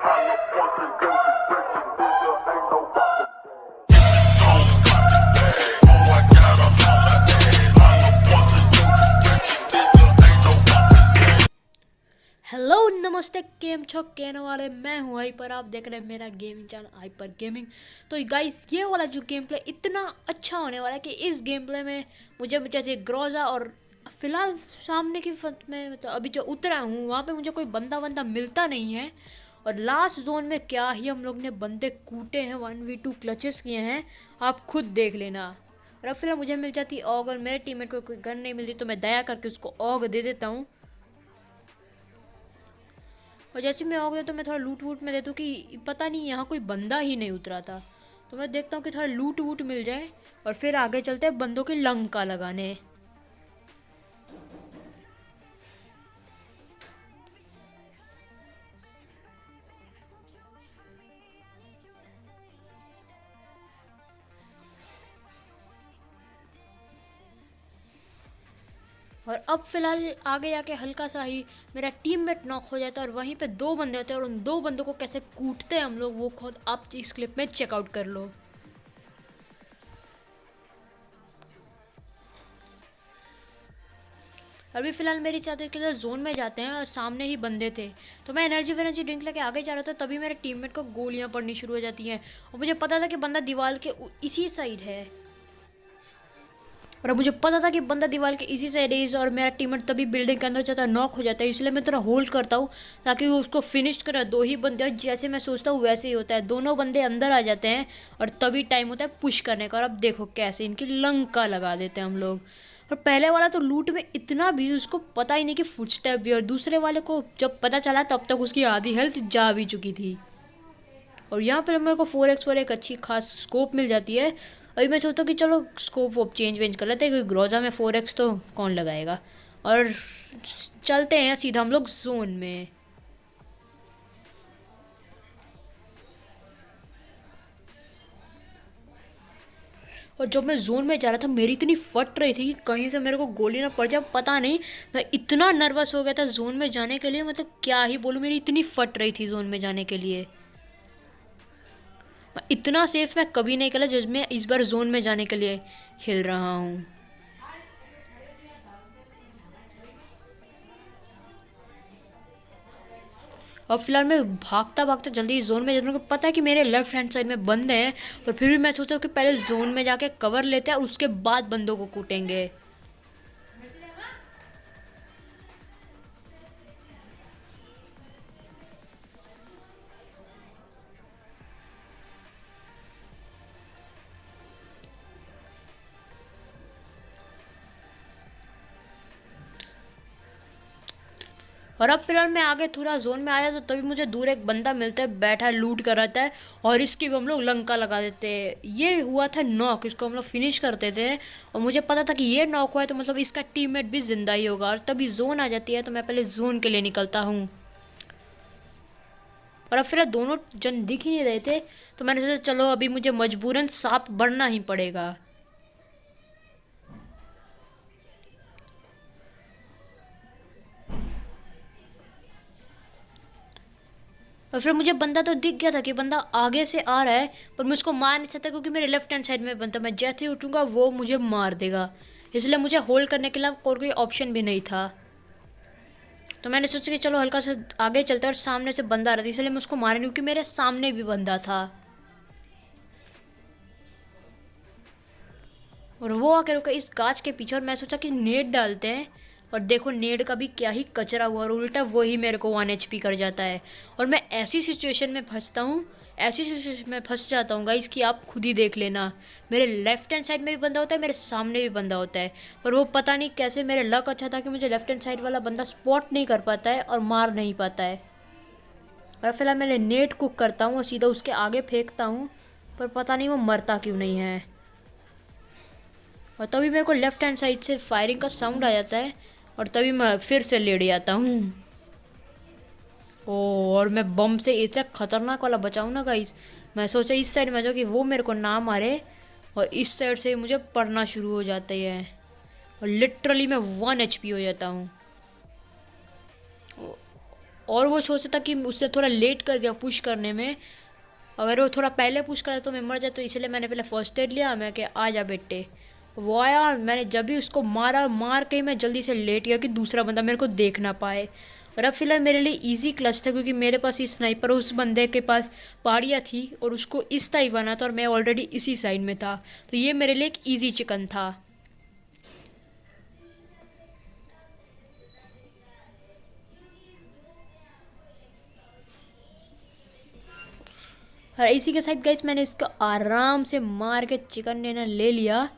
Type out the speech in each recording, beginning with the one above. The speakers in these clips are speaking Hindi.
हेलो नमस्ते केम छो कहने वाले मैं हूँ हाइपर। आप देख रहे हैं मेरा गेमिंग चैनल हाइपर गेमिंग। तो गाइस ये वाला जो गेम प्ले इतना अच्छा होने वाला है कि इस गेम प्ले में मुझे जैसे ग्रोजा और फिलहाल सामने की फ्रंट में मतलब अभी जो उतरा हूँ वहाँ पे मुझे कोई बंदा मिलता नहीं है। और लास्ट जोन में क्या ही हम लोग ने बंदे कूटे हैं, 1v2 क्लचेस किए हैं, आप खुद देख लेना। और अब फिलहाल मुझे मिल जाती ऑग और मेरे टीममेट को कोई गन नहीं मिलती तो मैं दया करके उसको ऑग दे देता हूँ। और जैसे मैं आ गया तो मैं थोड़ा लूट वूट में देता हूँ कि पता नहीं यहाँ कोई बंदा ही नहीं उतरा था, तो मैं देखता हूँ कि थोड़ा लूट वूट मिल जाए और फिर आगे चलते हैं बंदों की लंका लगाने। और अब फिलहाल आगे जाके हल्का सा ही मेरा टीममेट नॉक हो जाता है और वहीं पे दो बंदे होते हैं और उन दो बंदों को कैसे कूटते हैं हम लोग वो खुद आप इस क्लिप में चेकआउट कर लो। अभी फिलहाल मेरी चादर के लिए जोन में जाते हैं और सामने ही बंदे थे, तो मैं एनर्जी ड्रिंक लेके आगे जा रहा था, तभी मेरे टीममेट को गोलियां पड़नी शुरू हो जाती हैं और मुझे पता था कि बंदा दीवार के इसी साइड है। और अब मुझे पता था कि बंदा दीवार के इसी साइड है और मेरा टीममेट तभी बिल्डिंग के अंदर जाता नॉक हो जाता है, इसलिए मैं थोड़ा होल्ड करता हूँ ताकि वो उसको फिनिश करे। दो ही बंदे जैसे मैं सोचता हूँ वैसे ही होता है, दोनों बंदे अंदर आ जाते हैं और तभी टाइम होता है पुश करने का। और अब देखो कैसे इनकी लंका लगा देते हैं हम लोग। और पहले वाला तो लूट में इतना भी उसको पता ही नहीं कि फुटस्टेप भी, और दूसरे वाले को जब पता चला तब तक उसकी आधी हेल्थ जा भी चुकी थी। और यहाँ पर मेरे को 4x पर एक अच्छी खास स्कोप मिल जाती है। अभी मैं सोचता हूँ कि चलो स्कोप वो चेंज कर लेते हैं क्योंकि ग्रोजा में 4x तो कौन लगाएगा। और चलते हैं सीधा हम लोग जोन में। और जब मैं जोन में जा रहा था मेरी इतनी फट रही थी कि कहीं से मेरे को गोली ना पड़ जाए, पता नहीं मैं इतना नर्वस हो गया था जोन में जाने के लिए, मतलब क्या ही बोलूँ, मेरी इतनी फट रही थी जोन में जाने के लिए। इतना सेफ मैं कभी नहीं खेला जब मैं इस बार जोन में जाने के लिए खेल रहा हूँ। और फिलहाल मैं भागता भागता जल्दी जोन में जाने को पता है कि मेरे लेफ्ट हैंड साइड में बंद है, पर फिर भी मैं सोचा कि पहले जोन में जाके कवर लेते हैं और उसके बाद बंदों को कूटेंगे। और अब फिलहाल मैं आगे थोड़ा जोन में आया तो तभी मुझे दूर एक बंदा मिलता है, बैठा लूट कर रहता है और इसकी भी हम लोग लंका लगा देते हैं। ये हुआ था नॉक, इसको हम लोग फिनिश करते थे और मुझे पता था कि ये नॉक हुआ है तो मतलब इसका टीममेट भी जिंदा ही होगा। और तभी जोन आ जाती है तो मैं पहले जोन के लिए निकलता हूँ। और अब फिर दोनों जन दिख ही नहीं रहे थे तो मैंने सोचा चलो अभी मुझे मजबूरन सांप बढ़ना ही पड़ेगा। और फिर मुझे बंदा तो दिख गया था कि बंदा आगे से आ रहा है, पर मैं उसको मार नहीं सकता क्योंकि मेरे लेफ्ट हैंड साइड में बंदा, मैं जैसे ही उठूँगा वो मुझे मार देगा, इसलिए मुझे होल्ड करने के अलावा कोई ऑप्शन भी नहीं था। तो मैंने सोचा कि चलो हल्का सा आगे चलता है और सामने से बंदा आ रहा था इसलिए मैं उसको मारा नहीं क्योंकि मेरे सामने भी बंदा था। और वो आके रुका इस गाछ के पीछे और मैं सोचा कि नेट डालते हैं, और देखो नेट का भी क्या ही कचरा हुआ और उल्टा वही मेरे को 1 HP कर जाता है। और मैं ऐसी सिचुएशन में फंसता हूँ, ऐसी सिचुएशन में फंस जाता हूँ गाइस कि आप खुद ही देख लेना। मेरे लेफ्ट हैंड साइड में भी बंदा होता है, मेरे सामने भी बंदा होता है, पर वो पता नहीं कैसे मेरे लक अच्छा था कि मुझे लेफ्ट हैंड साइड वाला बंदा स्पॉट नहीं कर पाता है और मार नहीं पाता है। और फिलहाल मैं नेट कुक करता हूँ और सीधा उसके आगे फेंकता हूँ, पर पता नहीं वो मरता क्यों नहीं है। और तभी मेरे को लेफ्ट हैंड साइड से फायरिंग का साउंड आ जाता है और तभी मैं फिर से लेट जाता हूँ। ओ, और मैं बम से इतना खतरनाक वाला बचाऊँ ना गाइस, मैं सोचा इस साइड में जाऊँ कि वो मेरे को ना मारे, और इस साइड से मुझे पड़ना शुरू हो जाते हैं और लिटरली मैं 1 HP हो जाता हूँ। और वो सोचता कि उससे थोड़ा लेट कर दिया पुश करने में, अगर वो थोड़ा पहले पुश करा तो मैं मर जाता, तो इसलिए मैंने पहले फर्स्ट एड लिया। मैं कि आ जा बेटे। वो आया, मैंने जब भी उसको मारा, मार के मैं जल्दी से लेट गया कि दूसरा बंदा मेरे को देख ना पाए। और अब फिलहाल मेरे लिए इजी क्लच था क्योंकि मेरे पास ही स्नाइपर, उस बंदे के पास पहाड़ियाँ थी और उसको इस टाइप बना था और मैं ऑलरेडी इसी साइड में था, तो ये मेरे लिए एक ईजी चिकन था। और इसी के साथ गाइस मैंने इसको आराम से मार के चिकन डिनर ले लिया।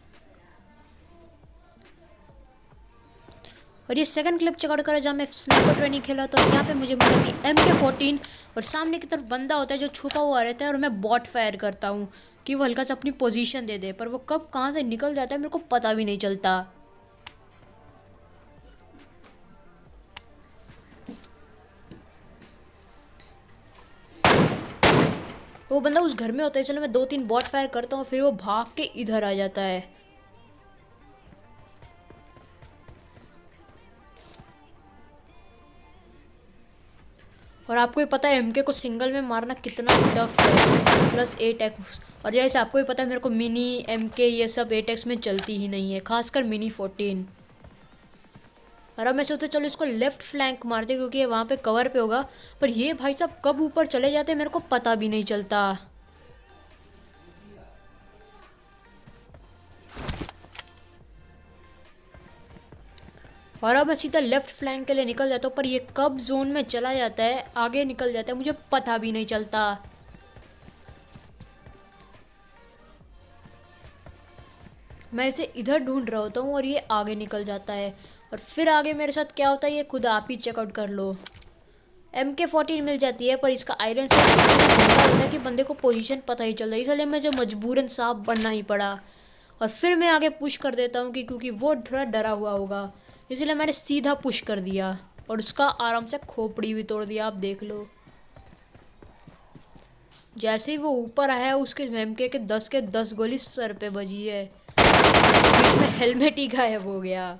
और ये सेकंड क्लिप चेकआउट करा जहाँ मैं स्नाइपर ट्रेनिंग खेला, तो यहाँ पे मुझे मिली थी MK14 और सामने की तरफ बंदा होता है जो छुपा हुआ रहता है और मैं बॉट फायर करता हूँ कि वो हल्का सा अपनी पोजीशन दे दे, पर वो कब कहाँ से निकल जाता है मेरे को पता भी नहीं चलता। वो बंदा उस घर में होता है, चलो मैं 2-3 बॉट फायर करता हूँ, फिर वो भाग के इधर आ जाता है। और आपको ही पता है MK को सिंगल में मारना कितना टफ है, प्लस 8x। और जैसे आपको ही पता है मेरे को मिनी MK ये सब 8x में चलती ही नहीं है, खासकर मिनी 14। और अब मैं सोचता चलो इसको लेफ्ट फ्लैंक मारते क्योंकि ये वहाँ पे कवर पे होगा, पर ये भाई साहब कब ऊपर चले जाते हैं मेरे को पता भी नहीं चलता। और अब मैं सीधा लेफ्ट फ्लैंक के लिए निकल जाता हूँ, पर ये कब जोन में चला जाता है, आगे निकल जाता है, मुझे पता भी नहीं चलता। मैं इसे इधर ढूंढ रहा होता हूँ और ये आगे निकल जाता है। और फिर आगे मेरे साथ क्या होता है ये खुद आप ही चेकआउट कर लो। MK14 मिल जाती है, पर इसका आयरन से होता है कि बंदे को पोजीशन पता ही चलता है, इसलिए मुझे मजबूरन सांप बनना ही पड़ा। और फिर मैं आगे पुश कर देता हूँ कि क्योंकि वो थोड़ा डरा हुआ होगा, इसलिए मैंने सीधा पुश कर दिया और उसका आराम से खोपड़ी भी तोड़ दिया। आप देख लो, जैसे ही वो ऊपर आया उसके MK के 10 गोली सर पे बजी है, बीच में हेलमेट ही गायब हो गया।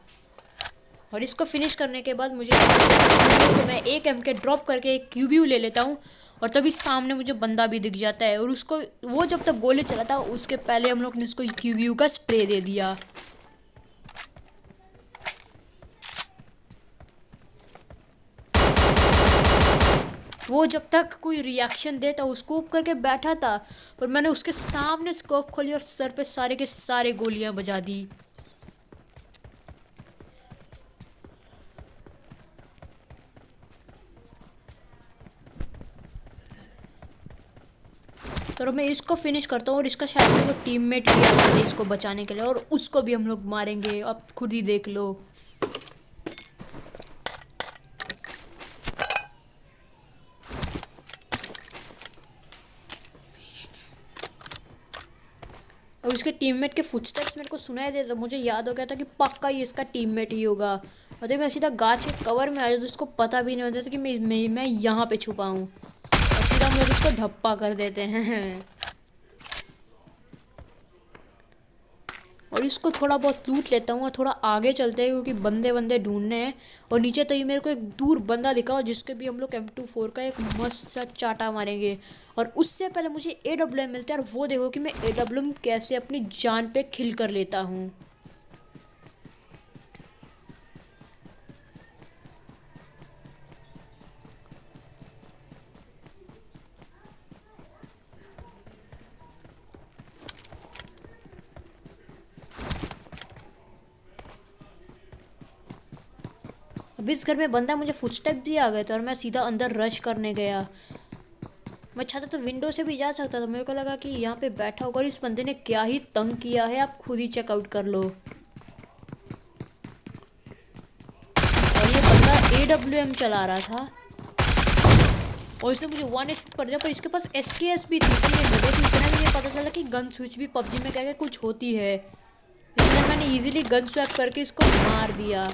और इसको फिनिश करने के बाद मुझे तो मैं एक MK ड्रॉप करके एक QBU ले लेता हूँ और तभी सामने मुझे बंदा भी दिख जाता है। और उसको वो जब तक गोली चलाता उसके पहले हम लोग ने उसको QBU का स्प्रे दे दिया। वो जब तक कोई रिएक्शन देता वो स्कोप करके बैठा था, पर मैंने उसके सामने स्कोप खोली और सर पे सारे के सारे गोलियां बजा दी। तो मैं इसको फिनिश करता हूँ और इसका शायद से वो टीममेट भी आ जाता है इसको बचाने के लिए, और उसको भी हम लोग मारेंगे, अब खुद ही देख लो। और इसके टीममेट के फुटस्टेप्स मेरे को सुनाई दे, तो मुझे याद हो गया था कि पक्का ये इसका टीममेट ही होगा। और जब मैं सीधा गाछ के कवर में आ जाता तो उसको पता भी नहीं होता था कि मैं यहाँ पे छुपा हूँ, और सीधा हम लोग इसको धप्पा कर देते हैं। और इसको थोड़ा बहुत लूट लेता हूँ और थोड़ा आगे चलते हैं क्योंकि बंदे बंदे ढूंढने हैं। और नीचे तो ये मेरे को एक दूर बंदा दिखा जिसके भी हम लोग M24 का एक मस्त सा चाटा मारेंगे। और उससे पहले मुझे AWM मिलता है, और वो देखो कि मैं AWM कैसे अपनी जान पे खिल कर लेता हूँ। अब इस घर में बंदा मुझे फुटस्टेप भी आ गए थे और मैं सीधा अंदर रश करने गया। मैं चाहता तो विंडो से भी जा सकता था, मेरे को लगा कि यहाँ पे बैठा होगा। और इस बंदे ने क्या ही तंग किया है, आप खुद ही चेकआउट कर लो। और ये बंदा AWM चला रहा था और इसने मुझे 1 HP पड़ दिया, पर इसके पास SKS भी थी। तो ये मुझे भी इतना भी नहीं पता चला कि गन स्विच भी PUBG में क्या कुछ होती है, इसलिए मैंने ईजिली गन स्वैप करके इसको मार दिया।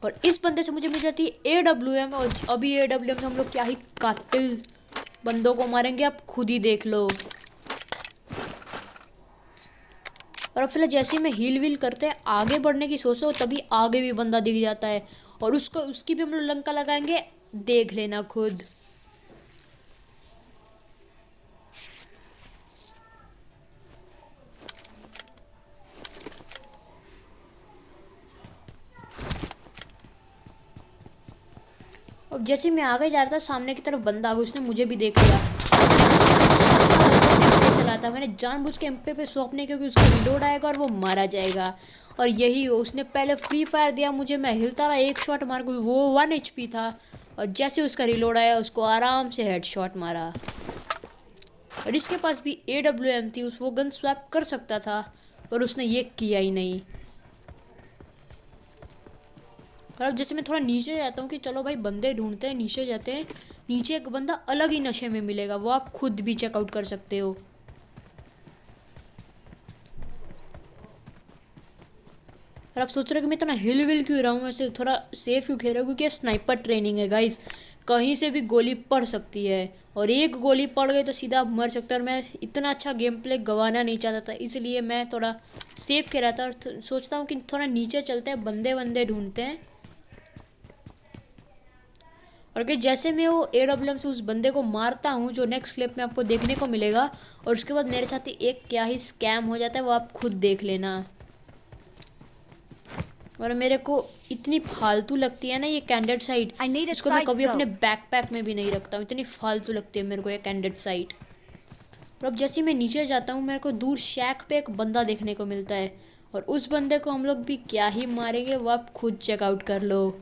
और इस बंदे से मुझे मिल जाती है AWM, और अभी AWM से हम लोग क्या ही कातिल बंदों को मारेंगे, आप खुद ही देख लो। और अब फिलहाल जैसे ही मैं हील व्हील करते हैं आगे बढ़ने की सोचो, तभी आगे भी बंदा दिख जाता है और उसको उसकी भी हम लोग लंका लगाएंगे, देख लेना खुद। अब जैसे ही मैं आगे जा रहा था सामने की तरफ बंदा आ गया, उसने मुझे भी देख लिया। चला था मैंने जानबूझ के एमपी पे स्वैप नहीं, क्योंकि उसका रिलोड आएगा और वो मारा जाएगा। और यही हो, उसने पहले फ्री फायर दिया मुझे, मैं हिलता रहा, एक शॉट मार गई, वो 1 HP था। और जैसे उसका रिलोड आया उसको आराम से हेड शॉट मारा। और इसके पास भी AWM थी, उस वो गन स्वैप कर सकता था पर उसने ये किया ही नहीं। और अब जैसे मैं थोड़ा नीचे जाता हूँ कि चलो भाई बंदे ढूंढते हैं, नीचे जाते हैं। नीचे एक बंदा अलग ही नशे में मिलेगा, वो आप खुद भी चेकआउट कर सकते हो। और आप सोच रहे हो कि मैं इतना हिल विल क्यों रहा हूँ, ऐसे थोड़ा सेफ क्यों खेल रहा हूँ, क्योंकि स्नाइपर ट्रेनिंग है गाइस। कहीं से भी गोली पड़ सकती है और एक गोली पड़ गई तो सीधा आप मर सकते हो। और मैं इतना अच्छा गेम प्ले गंवाना नहीं चाहता था, इसलिए मैं थोड़ा सेफ खेल रहा था। और सोचता हूँ कि थोड़ा नीचे चलते हैं, बंदे बंदे ढूंढते हैं। और कि जैसे मैं वो AWM से उस बंदे को मारता हूँ, जो नेक्स्ट क्लिप में आपको देखने को मिलेगा, और उसके बाद मेरे साथ एक क्या ही स्कैम हो जाता है वो आप खुद देख लेना। और मेरे को इतनी फालतू लगती है ना ये कैंडेड साइट, इसको मैं कभी अपने बैकपैक में भी नहीं रखता हूँ, इतनी फालतू लगती है मेरे को ये कैंडेड साइट। और अब जैसे मैं नीचे जाता हूँ मेरे को दूर शैक पे एक बंदा देखने को मिलता है, और उस बंदे को हम लोग भी क्या ही मारेंगे वो आप खुद चेकआउट कर लो।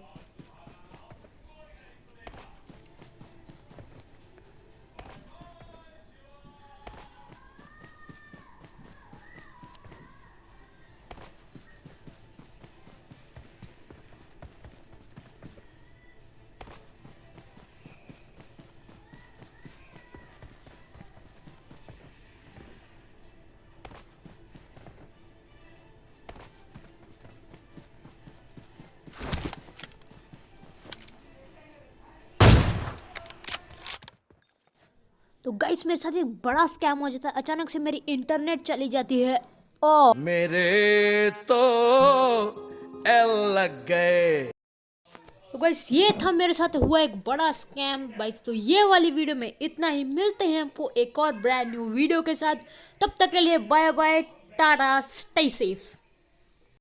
तो गाइस मेरे साथ एक बड़ा स्कैम हो जाता है, अचानक से मेरी इंटरनेट चली जाती है। ओ मेरे तो एल लग गए। तो गाइस ये था मेरे साथ हुआ एक बड़ा स्कैम गाइस। तो ये वाली वीडियो में इतना ही, मिलते हैं हमको एक और ब्रांड न्यू वीडियो के साथ। तब तक के लिए bye bye, tata, stay safe.